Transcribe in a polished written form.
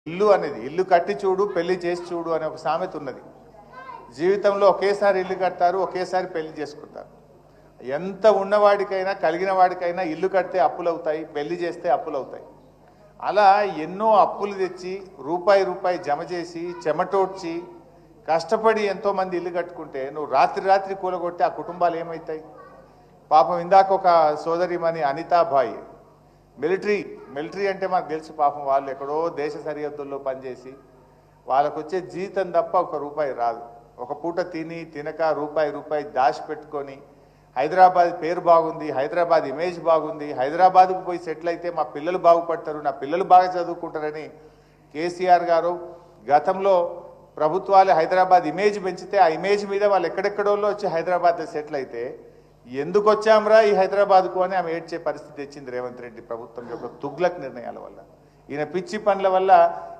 ఇల్లు అనేది ఇల్లు కట్టి చూడు పెళ్లి చేసి చూడు అనే ఒక సామెత ఉన్నది. జీవితంలో ఒకేసారి ఇల్లు కడతారు, ఒకేసారి పెళ్లి చేసుకుంటారు. ఎంత ఉన్నవాడికైనా కలిగిన వాడికైనా ఇల్లు కడితే అప్పులు అవుతాయి, పెళ్లి చేస్తే అప్పులు అవుతాయి. అలా ఎన్నో అప్పులు తెచ్చి రూపాయి రూపాయి జమ చేసి చెమటోడ్చి కష్టపడి ఎంతోమంది ఇల్లు కట్టుకుంటే నువ్వు రాత్రి రాత్రి కూలగొట్టి ఆ కుటుంబాలు ఏమవుతాయి? పాపం ఇందాక ఒక సోదరిమణి అనితాబాయి మిలిటరీ అంటే మనకు తెలుసు. పాపం వాళ్ళు ఎక్కడో దేశ సరిహద్దుల్లో పనిచేసి వాళ్ళకు వచ్చే జీతం తప్ప ఒక రూపాయి రాదు. ఒక పూట తినక రూపాయి దాచిపెట్టుకొని హైదరాబాద్ పేరు బాగుంది, హైదరాబాద్ ఇమేజ్ బాగుంది, హైదరాబాద్కు పోయి సెటిల్ అయితే మా పిల్లలు బాగుపడతారు, నా పిల్లలు బాగా చదువుకుంటారని కేసీఆర్ గారు గతంలో ప్రభుత్వాలు హైదరాబాద్ ఇమేజ్ పెంచితే ఆ ఇమేజ్ మీద వాళ్ళు ఎక్కడెక్కడోళ్ళు వచ్చి హైదరాబాద్లో సెటిల్ అయితే ఎందుకు వచ్చాంరా ఈ హైదరాబాద్కు అని ఆమె ఏడ్చే పరిస్థితి తెచ్చింది రేవంత్ రెడ్డి ప్రభుత్వం యొక్క తుగ్లక్ నిర్ణయాల వల్ల, ఈయన పిచ్చి పనుల వల్ల.